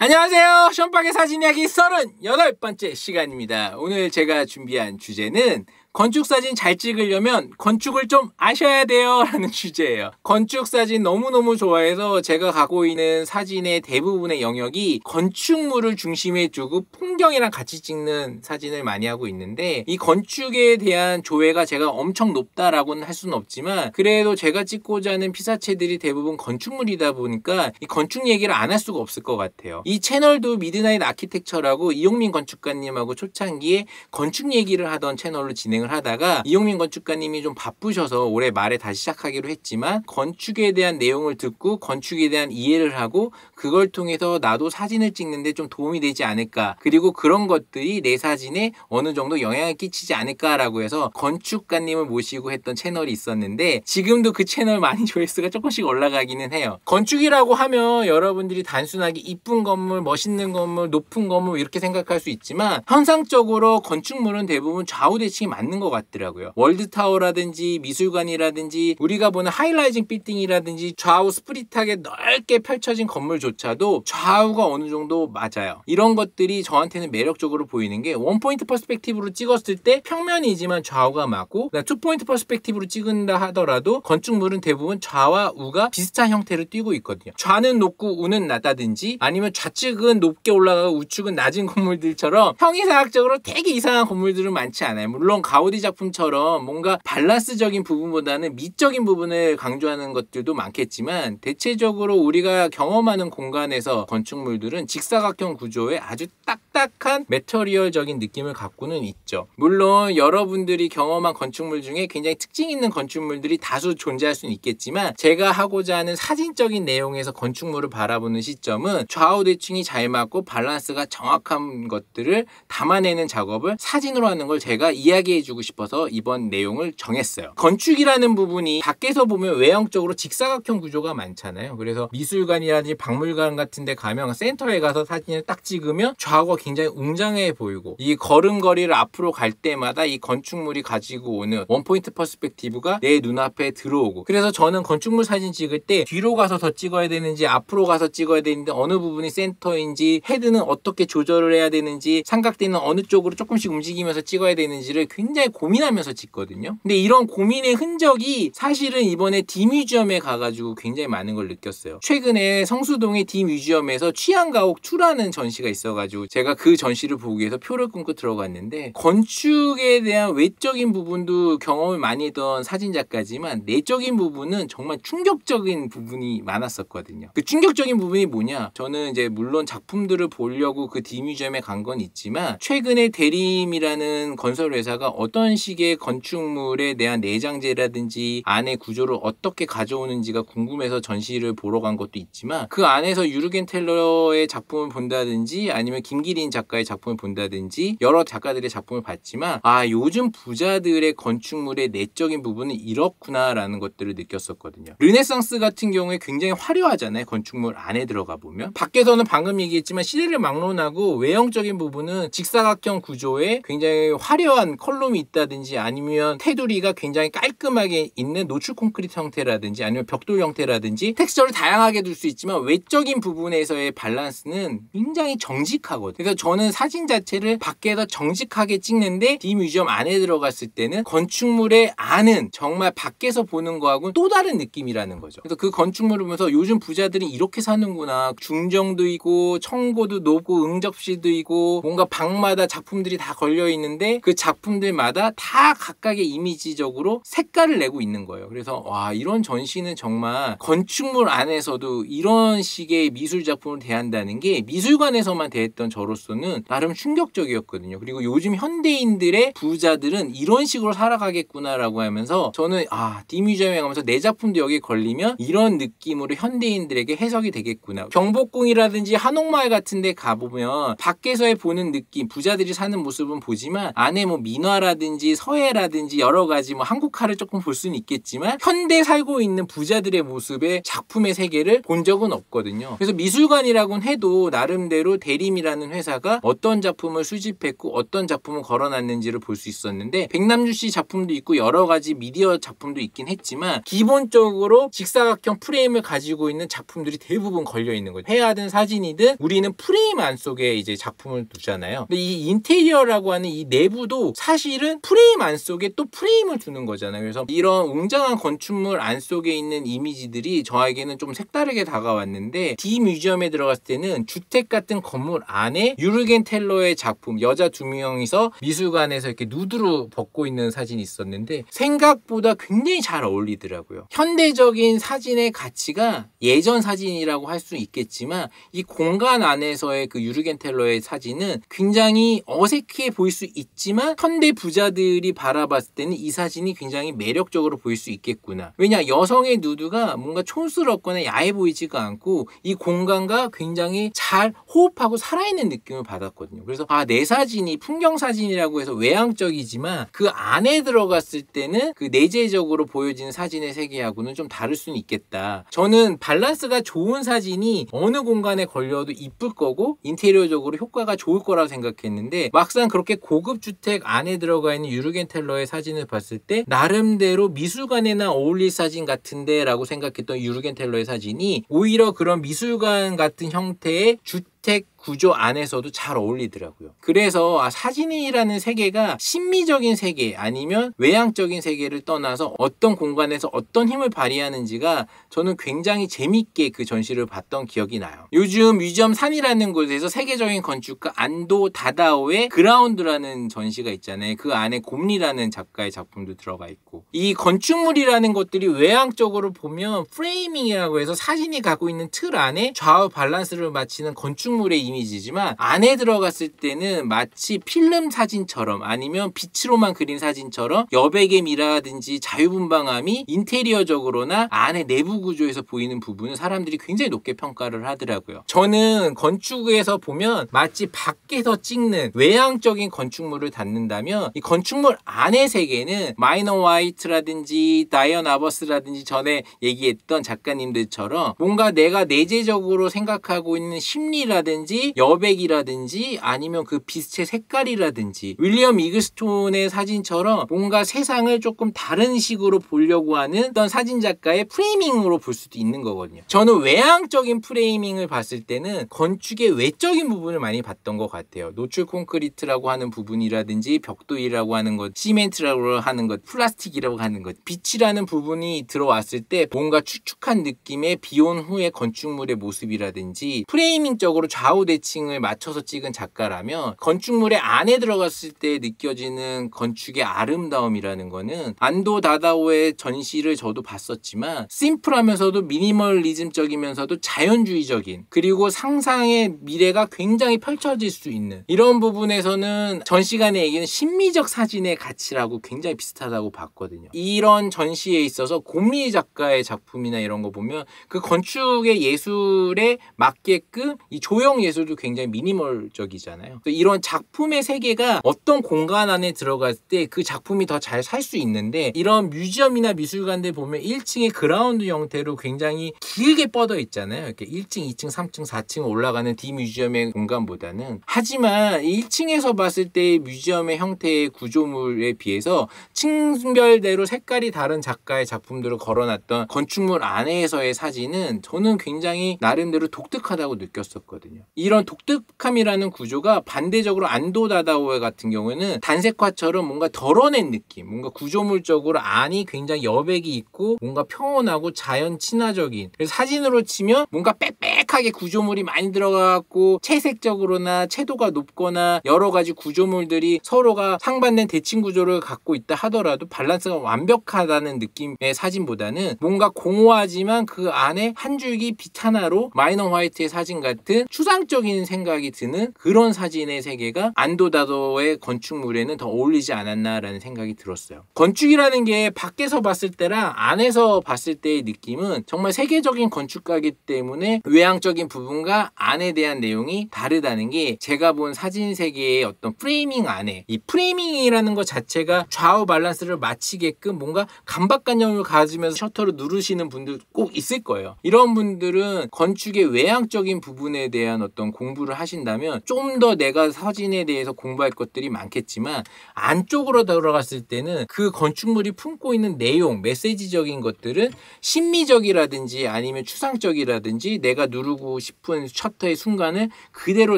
안녕하세요. 션박의 사진이야기 38번째 시간입니다. 오늘 제가 준비한 주제는 건축사진 잘 찍으려면 건축을 좀 아셔야 돼요 라는 주제예요. 건축사진 너무너무 좋아해서 제가 갖고 있는 사진의 대부분의 영역이 건축물을 중심에 두고 풍경이랑 같이 찍는 사진을 많이 하고 있는데, 이 건축에 대한 조회가 제가 엄청 높다라고는 할 수는 없지만 그래도 제가 찍고자 하는 피사체들이 대부분 건축물이다 보니까 이 건축 얘기를 안 할 수가 없을 것 같아요. 이 채널도 미드나잇 아키텍처라고 이용민 건축가님하고 초창기에 건축 얘기를 하던 채널로 진행을 하다가 이용민 건축가님이 좀 바쁘셔서 올해 말에 다시 시작하기로 했지만, 건축에 대한 내용을 듣고 건축에 대한 이해를 하고 그걸 통해서 나도 사진을 찍는데 좀 도움이 되지 않을까, 그리고 그런 것들이 내 사진에 어느 정도 영향을 끼치지 않을까라고 해서 건축가님을 모시고 했던 채널이 있었는데, 지금도 그 채널 많이 조회수가 조금씩 올라가기는 해요. 건축이라고 하면 여러분들이 단순하게 이쁜 건물, 멋있는 건물, 높은 건물 이렇게 생각할 수 있지만, 현상적으로 건축물은 대부분 좌우대칭이 맞는 것 같더라고요. 월드타워라든지 미술관이라든지 우리가 보는 하이라이징 빌딩이라든지 좌우 스프릿하게 넓게 펼쳐진 건물조차도 좌우가 어느 정도 맞아요. 이런 것들이 저한테는 매력적으로 보이는 게, 원포인트 퍼스펙티브로 찍었을 때 평면이지만 좌우가 맞고, 투포인트 퍼스펙티브로 찍은다 하더라도 건축물은 대부분 좌와 우가 비슷한 형태를 띠고 있거든요. 좌는 높고 우는 낮다든지, 아니면 좌측은 높게 올라가고 우측은 낮은 건물들처럼 형이상학적으로 되게 이상한 건물들은 많지 않아요. 물론 가우디 작품처럼 뭔가 밸런스적인 부분보다는 미적인 부분을 강조하는 것들도 많겠지만, 대체적으로 우리가 경험하는 공간에서 건축물들은 직사각형 구조의 아주 딱딱한 매터리얼적인 느낌을 갖고는 있죠. 물론 여러분들이 경험한 건축물 중에 굉장히 특징 있는 건축물들이 다수 존재할 수는 있겠지만, 제가 하고자 하는 사진적인 내용에서 건축물을 바라보는 시점은 좌우 대칭이 잘 맞고 밸런스가 정확한 것들을 담아내는 작업을 사진으로 하는 걸 제가 이야기해주고 싶어서 이번 내용을 정했어요. 건축이라는 부분이 밖에서 보면 외형적으로 직사각형 구조가 많잖아요. 그래서 미술관이라든지 박물관 같은 데 가면 센터에 가서 사진을 딱 찍으면 좌우가 굉장히 웅장해 보이고, 이 걸음걸이를 앞으로 갈 때마다 이 건축물이 가지고 오는 원포인트 퍼스펙티브가 내 눈앞에 들어오고, 그래서 저는 건축물 사진 찍을 때 뒤로 가서 더 찍어야 되는지 앞으로 가서 찍어야 되는지, 어느 부분이 센터인지, 헤드는 어떻게 조절을 해야 되는지, 삼각대는 어느 쪽으로 조금씩 움직이면서 찍어야 되는지를 굉장히 고민하면서 찍거든요. 근데 이런 고민의 흔적이 사실은 이번에 디뮤지엄에 가가지고 굉장히 많은 걸 느꼈어요. 최근에 성수동의 디뮤지엄에서 취향가옥2라는 전시가 있어가지고 제가 그 전시를 보기 위해서 표를 끊고 들어갔는데, 건축에 대한 외적인 부분도 경험을 많이 했던 사진작가지만 내적인 부분은 정말 충격적인 부분이 많았었거든요. 그 충격적인 부분이 뭐냐, 저는 이제 물론 작품들을 보려고 그 디뮤지엄에 간 건 있지만, 최근에 대림이라는 건설 회사가 어떤 식의 건축물에 대한 내장재라든지 안의 구조를 어떻게 가져오는지가 궁금해서 전시를 보러 간 것도 있지만, 그 안에서 유르겐 텔러의 작품을 본다든지 아니면 김기린 작가의 작품을 본다든지 여러 작가들의 작품을 봤지만, 요즘 부자들의 건축물의 내적인 부분은 이렇구나 라는 것들을 느꼈었거든요. 르네상스 같은 경우에 굉장히 화려하잖아요. 건축물 안에 들어가 보면 밖에서는 방금 얘기했지만 시대를 막론하고 외형적인 부분은 직사각형 구조에 굉장히 화려한 컬럼이 있다든지, 아니면 테두리가 굉장히 깔끔하게 있는 노출 콘크리트 형태라든지 아니면 벽돌 형태라든지 텍스처를 다양하게 둘 수 있지만, 외적인 부분에서의 밸런스는 굉장히 정직하거든요. 그래서 저는 사진 자체를 밖에서 정직하게 찍는데, 디뮤지엄 안에 들어갔을 때는 건축물의 안은 정말 밖에서 보는 거하고는 또 다른 느낌이라는 거죠. 그래서 그 건축물을 보면서 요즘 부자들이 이렇게 사는구나, 중정도 있고 청고도 높고 응접실도 있고 뭔가 방마다 작품들이 다 걸려 있는데 그 작품들마다 다 각각의 이미지적으로 색깔을 내고 있는 거예요. 그래서 와, 이런 전시는 정말 건축물 안에서도 이런 식의 미술 작품을 대한다는 게 미술관에서만 대했던 저로서는 나름 충격적이었거든요. 그리고 요즘 현대인들의 부자들은 이런 식으로 살아가겠구나라고 하면서, 저는 디뮤지엄에 가면서 내 작품도 여기에 걸리면 이런 느낌으로 현대인들에게 해석이 되겠구나. 경복궁이라든지 한옥마을 같은 데 가보면 밖에서의 보는 느낌, 부자들이 사는 모습은 보지만 안에 뭐 민화라든지 동해라든지 서해라든지 여러 가지 뭐 한국화를 조금 볼 수는 있겠지만 현대 살고 있는 부자들의 모습의 작품의 세계를 본 적은 없거든요. 그래서 미술관이라고는 해도 나름대로 대림이라는 회사가 어떤 작품을 수집했고 어떤 작품을 걸어놨는지를 볼 수 있었는데 백남주 씨 작품도 있고 여러 가지 미디어 작품도 있긴 했지만 기본적으로 직사각형 프레임을 가지고 있는 작품들이 대부분 걸려 있는 거죠. 회화든 사진이든 우리는 프레임 안속에 이제 작품을 두잖아요. 근데 이 인테리어라고 하는 이 내부도 사실은 프레임 안속에 또 프레임을 두는 거잖아요. 그래서 이런 웅장한 건축물 안속에 있는 이미지들이 저에게는 좀 색다르게 다가왔는데 D 뮤지엄에 들어갔을 때는 주택 같은 건물 안에 유르겐 텔러의 작품 여자 두 명이서 미술관에서 이렇게 누드로 벗고 있는 사진이 있었는데 생각보다 굉장히 잘 어울리더라고요. 현대적인 사진의 가치가 예전 사진이라고 할 수 있겠지만 이 공간 안에서의 그 유르겐 텔러의 사진은 굉장히 어색해 보일 수 있지만 현대 부자들이 바라봤을 때는 이 사진이 굉장히 매력적으로 보일 수 있겠구나. 왜냐 여성의 누드가 뭔가 촌스럽거나 야해 보이지가 않고 이 공간과 굉장히 잘 호흡하고 살아있는 느낌을 받았거든요. 그래서 내 사진이 풍경 사진이라고 해서 외향적이지만 그 안에 들어갔을 때는 그 내재적으로 보여지는 사진의 세계하고는 좀 다를 수는 있겠다. 저는 밸런스가 좋은 사진이 어느 공간에 걸려도 이쁠 거고 인테리어적으로 효과가 좋을 거라고 생각했는데 막상 그렇게 고급 주택 안에 들어가 있는 유르겐 텔러의 사진을 봤을 때 나름대로 미술관에나 어울릴 사진 같은데 라고 생각했던 유르겐 텔러의 사진이 오히려 그런 미술관 같은 형태의 주택 구조 안에서도 잘 어울리더라고요. 그래서 사진이라는 세계가 심미적인 세계 아니면 외향적인 세계를 떠나서 어떤 공간에서 어떤 힘을 발휘하는지가 저는 굉장히 재밌게 그 전시를 봤던 기억이 나요. 요즘 뮤지엄 산이라는 곳에서 세계적인 건축가 안도 다다오의 그라운드라는 전시가 있잖아요. 그 안에 곰리라는 작가의 작품도 들어가 있고 이 건축물이라는 것들이 외향적으로 보면 프레이밍이라고 해서 사진이 갖고 있는 틀 안에 좌우 밸런스를 맞추는 건축물의 이미지지만 안에 들어갔을 때는 마치 필름 사진처럼 아니면 빛으로만 그린 사진처럼 여백의 미라든지 자유분방함이 인테리어적으로나 안에 내부 구조에서 보이는 부분은 사람들이 굉장히 높게 평가를 하더라고요. 저는 건축에서 보면 마치 밖에서 찍는 외향적인 건축물을 닫는다면 이 건축물 안의 세계는 마이너 화이트라든지 다이언 아버스라든지 전에 얘기했던 작가님들처럼 뭔가 내가 내재적으로 생각하고 있는 심리라든지 여백이라든지 아니면 그 빛의 색깔이라든지 윌리엄 이글스톤의 사진처럼 뭔가 세상을 조금 다른 식으로 보려고 하는 어떤 사진작가의 프레이밍으로 볼 수도 있는 거거든요. 저는 외향적인 프레이밍을 봤을 때는 건축의 외적인 부분을 많이 봤던 것 같아요. 노출 콘크리트라고 하는 부분이라든지 벽돌이라고 하는 것, 시멘트라고 하는 것, 플라스틱이라고 하는 것, 빛이라는 부분이 들어왔을 때 뭔가 축축한 느낌의 비온 후의 건축물의 모습이라든지 프레이밍적으로 좌우 대칭을 맞춰서 찍은 작가라면 건축물의 안에 들어갔을 때 느껴지는 건축의 아름다움이라는 거는 안도 다다오의 전시를 저도 봤었지만 심플하면서도 미니멀리즘적이면서도 자연주의적인 그리고 상상의 미래가 굉장히 펼쳐질 수 있는 이런 부분에서는 전시관의 얘기는 심미적 사진의 가치라고 굉장히 비슷하다고 봤거든요. 이런 전시에 있어서 곰리 작가의 작품이나 이런 거 보면 그 건축의 예술에 맞게끔 이 조형 예술도 굉장히 미니멀적이잖아요. 이런 작품의 세계가 어떤 공간 안에 들어갔을 때 그 작품이 더 잘 살 수 있는데 이런 뮤지엄이나 미술관들 보면 1층의 그라운드 형태로 굉장히 길게 뻗어 있잖아요. 이렇게 1층, 2층, 3층, 4층 올라가는 D 뮤지엄의 공간보다는 하지만 1층에서 봤을 때의 뮤지엄의 형태의 구조물에 비해서 층별대로 색깔이 다른 작가의 작품들을 걸어놨던 건축물 안에서의 사진은 저는 굉장히 나름대로 독특하다고 느꼈었거든요. 이런 독특함이라는 구조가 반대적으로 안도 다다오 같은 경우에는 단색화처럼 뭔가 덜어낸 느낌, 뭔가 구조물적으로 안이 굉장히 여백이 있고 뭔가 평온하고 자연 친화적인 그래서 사진으로 치면 뭔가 빽빽하게 구조물이 많이 들어가고 채색적으로나 채도가 높거나 여러 가지 구조물들이 서로가 상반된 대칭 구조를 갖고 있다 하더라도 밸런스가 완벽하다는 느낌의 사진보다는 뭔가 공허하지만 그 안에 한 줄기 빛 하나로 마이너 화이트의 사진 같은 추상적인 생각이 드는 그런 사진의 세계가 안도다도의 건축물에는 더 어울리지 않았나라는 생각이 들었어요. 건축이라는 게 밖에서 봤을 때랑 안에서 봤을 때의 느낌은 정말 세계적인 건축가이기 때문에 외향적인 부분과 안에 대한 내용이 다르다는 게 제가 본 사진 세계의 어떤 프레이밍 안에 이 프레이밍이라는 것 자체가 좌우 밸런스를 맞추게끔 뭔가 감각관념을 가지면서 셔터를 누르시는 분들 꼭 있을 거예요. 이런 분들은 건축의 외향적인 부분에 대한 어떤 공부를 하신다면 좀 더 내가 사진에 대해서 공부할 것들이 많겠지만 안쪽으로 들어갔을 때는 그 건축물이 품고 있는 내용, 메시지적인 것들은 심미적이라든지 아니면 추상적이라든지 내가 누르고 싶은 셔터의 순간을 그대로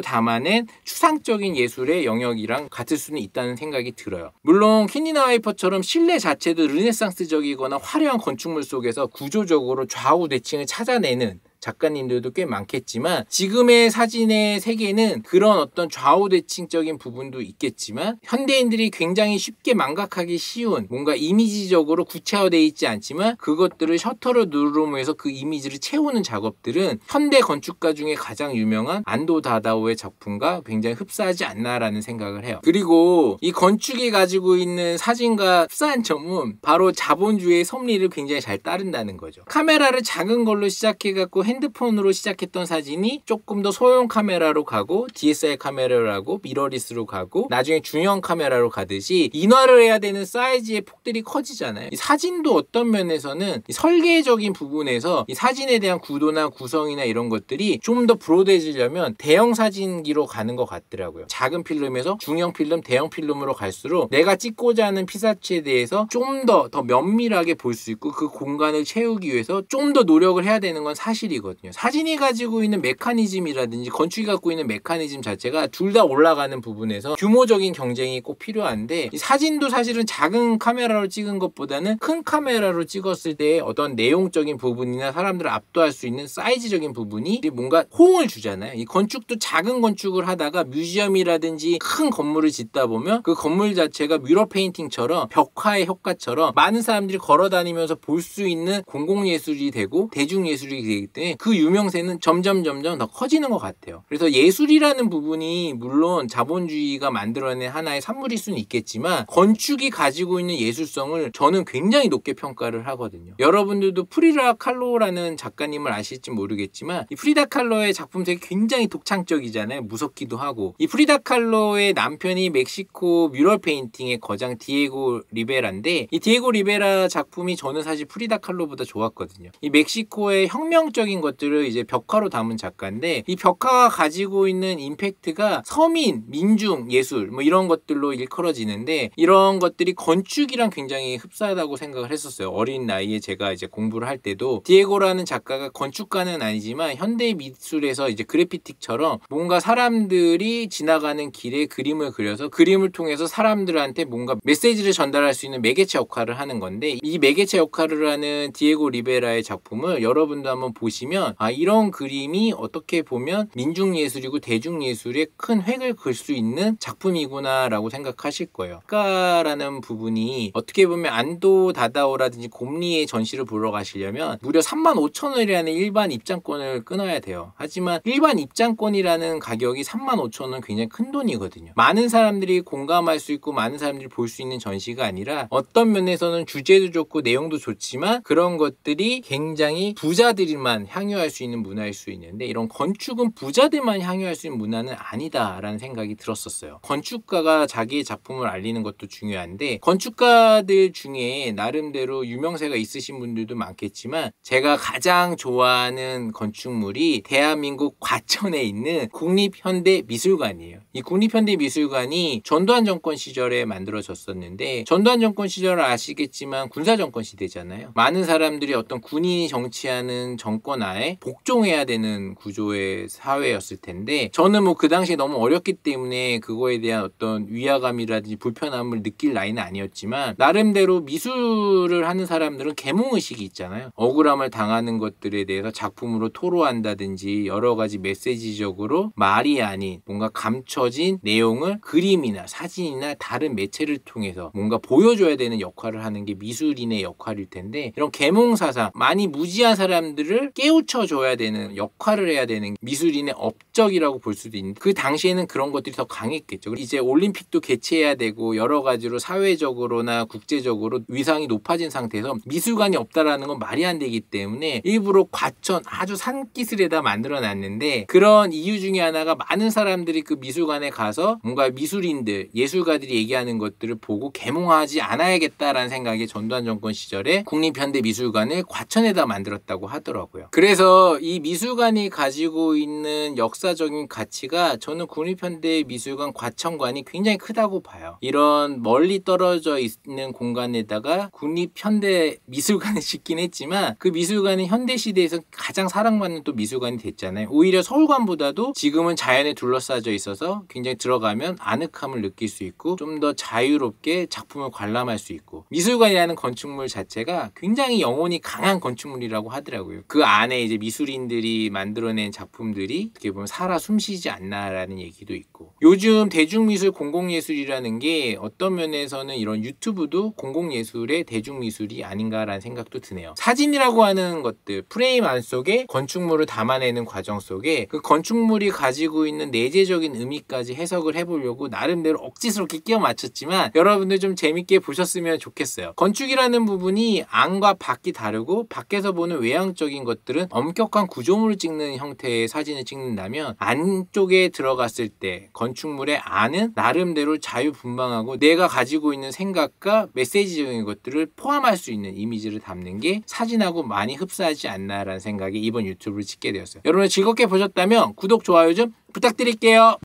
담아낸 추상적인 예술의 영역이랑 같을 수는 있다는 생각이 들어요. 물론 킨니나 와이퍼처럼 실내 자체도 르네상스적이거나 화려한 건축물 속에서 구조적으로 좌우 대칭을 찾아내는 작가님들도 꽤 많겠지만 지금의 사진의 세계는 그런 어떤 좌우대칭적인 부분도 있겠지만 현대인들이 굉장히 쉽게 망각하기 쉬운 뭔가 이미지적으로 구체화되어 있지 않지만 그것들을 셔터를 누르면서 그 이미지를 채우는 작업들은 현대 건축가 중에 가장 유명한 안도 다다오의 작품과 굉장히 흡사하지 않나라는 생각을 해요. 그리고 이 건축이 가지고 있는 사진과 흡사한 점은 바로 자본주의의 섭리를 굉장히 잘 따른다는 거죠. 카메라를 작은 걸로 시작해갖고 핸드폰으로 시작했던 사진이 조금 더 소형 카메라로 가고 DSLR 카메라로 가고 미러리스로 가고 나중에 중형 카메라로 가듯이 인화를 해야 되는 사이즈의 폭들이 커지잖아요. 이 사진도 어떤 면에서는 이 설계적인 부분에서 이 사진에 대한 구도나 구성이나 이런 것들이 좀 더 브로드해지려면 대형 사진기로 가는 것 같더라고요. 작은 필름에서 중형 필름, 대형 필름으로 갈수록 내가 찍고자 하는 피사체에 대해서 좀 더 면밀하게 볼 수 있고 그 공간을 채우기 위해서 좀 더 노력을 해야 되는 건 사실이거든요. 사진이 가지고 있는 메커니즘이라든지 건축이 갖고 있는 메커니즘 자체가 둘 다 올라가는 부분에서 규모적인 경쟁이 꼭 필요한데 이 사진도 사실은 작은 카메라로 찍은 것보다는 큰 카메라로 찍었을 때 어떤 내용적인 부분이나 사람들을 압도할 수 있는 사이즈적인 부분이 뭔가 호응을 주잖아요. 이 건축도 작은 건축을 하다가 뮤지엄이라든지 큰 건물을 짓다 보면 그 건물 자체가 뮤러 페인팅처럼 벽화의 효과처럼 많은 사람들이 걸어다니면서 볼 수 있는 공공예술이 되고 대중예술이 되기 때문에 그 유명세는 점점 더 커지는 것 같아요. 그래서 예술이라는 부분이 물론 자본주의가 만들어낸 하나의 산물일 수는 있겠지만 건축이 가지고 있는 예술성을 저는 굉장히 높게 평가를 하거든요. 여러분들도 프리다 칼로라는 작가님을 아실지 모르겠지만 이 프리다 칼로의 작품색이 굉장히 독창적이잖아요. 무섭기도 하고 이 프리다 칼로의 남편이 멕시코 뮤럴 페인팅의 거장 디에고 리베라인데 이 디에고 리베라 작품이 저는 사실 프리다 칼로보다 좋았거든요. 이 멕시코의 혁명적인 것들을 이제 벽화로 담은 작가인데 이 벽화가 가지고 있는 임팩트가 서민, 민중, 예술 뭐 이런 것들로 일컬어지는데 이런 것들이 건축이랑 굉장히 흡사하다고 생각을 했었어요. 어린 나이에 제가 이제 공부를 할 때도 디에고라는 작가가 건축가는 아니지만 현대 미술에서 이제 그래피틱처럼 뭔가 사람들이 지나가는 길에 그림을 그려서 그림을 통해서 사람들한테 뭔가 메시지를 전달할 수 있는 매개체 역할을 하는 건데 이 매개체 역할을 하는 디에고 리베라의 작품을 여러분도 한번 보시면 이런 그림이 어떻게 보면 민중예술이고 대중예술에 큰 획을 그을 수 있는 작품이구나 라고 생각하실 거예요. 작가라는 부분이 어떻게 보면 안도 다다오라든지 곰리의 전시를 보러 가시려면 무려 35,000원이라는 일반 입장권을 끊어야 돼요. 하지만 일반 입장권이라는 가격이 35,000원 굉장히 큰 돈이거든요. 많은 사람들이 공감할 수 있고 많은 사람들이 볼 수 있는 전시가 아니라 어떤 면에서는 주제도 좋고 내용도 좋지만 그런 것들이 굉장히 부자들만 향유할 수 있는 문화일 수 있는데 이런 건축은 부자들만 향유할 수 있는 문화는 아니다라는 생각이 들었었어요. 건축가가 자기의 작품을 알리는 것도 중요한데 건축가들 중에 나름대로 유명세가 있으신 분들도 많겠지만 제가 가장 좋아하는 건축물이 대한민국 과천에 있는 국립현대미술관이에요. 이 국립현대미술관이 전두환 정권 시절에 만들어졌었는데 전두환 정권 시절 아시겠지만 군사정권 시대잖아요. 많은 사람들이 어떤 군인이 정치하는 정권 하에 복종해야 되는 구조의 사회였을 텐데 저는 뭐 그 당시에 너무 어렸기 때문에 그거에 대한 어떤 위화감이라든지 불편함을 느낄 나이는 아니었지만 나름대로 미술을 하는 사람들은 계몽의식이 있잖아요. 억울함을 당하는 것들에 대해서 작품으로 토로한다든지 여러 가지 메시지적으로 말이 아닌 뭔가 감춰진 내용을 그림이나 사진이나 다른 매체를 통해서 뭔가 보여줘야 되는 역할을 하는 게 미술인의 역할일 텐데 이런 계몽사상 많이 무지한 사람들을 깨워 깨우쳐 줘야 되는 역할을 해야 되는 미술인의 업적이라고 볼 수도 있는데 그 당시에는 그런 것들이 더 강했겠죠. 이제 올림픽도 개최해야 되고 여러 가지로 사회적으로나 국제적으로 위상이 높아진 상태에서 미술관이 없다라는 건 말이 안 되기 때문에 일부러 과천 아주 산기슭에다 만들어 놨는데 그런 이유 중에 하나가 많은 사람들이 그 미술관에 가서 뭔가 미술인들, 예술가들이 얘기하는 것들을 보고 계몽하지 않아야겠다라는 생각에 전두환 정권 시절에 국립현대미술관을 과천에다 만들었다고 하더라고요. 그래서 이 미술관이 가지고 있는 역사적인 가치가 저는 국립현대미술관 과천관이 굉장히 크다고 봐요. 이런 멀리 떨어져 있는 공간에다가 국립현대미술관을 짓긴 했지만 그 미술관은 현대시대에서 가장 사랑받는 또 미술관이 됐잖아요. 오히려 서울관보다도 지금은 자연에 둘러싸여 있어서 굉장히 들어가면 아늑함을 느낄 수 있고 좀 더 자유롭게 작품을 관람할 수 있고 미술관이라는 건축물 자체가 굉장히 영혼이 강한 건축물이라고 하더라고요. 그 안에 이제 미술인들이 만들어낸 작품들이 어떻게 보면 살아 숨쉬지 않나라는 얘기도 있고 요즘 대중미술 공공예술이라는 게 어떤 면에서는 이런 유튜브도 공공예술의 대중미술이 아닌가라는 생각도 드네요. 사진이라고 하는 것들 프레임 안속에 건축물을 담아내는 과정 속에 그 건축물이 가지고 있는 내재적인 의미까지 해석을 해보려고 나름대로 억지스럽게 끼워 맞췄지만 여러분들 좀 재밌게 보셨으면 좋겠어요. 건축이라는 부분이 안과 밖이 다르고 밖에서 보는 외향적인 것들은 엄격한 구조물을 찍는 형태의 사진을 찍는다면 안쪽에 들어갔을 때 건축물의 안은 나름대로 자유분방하고 내가 가지고 있는 생각과 메시지적인 것들을 포함할 수 있는 이미지를 담는 게 사진하고 많이 흡사하지 않나라는 생각에 이번 유튜브를 찍게 되었어요. 여러분 즐겁게 보셨다면 구독, 좋아요 좀 부탁드릴게요.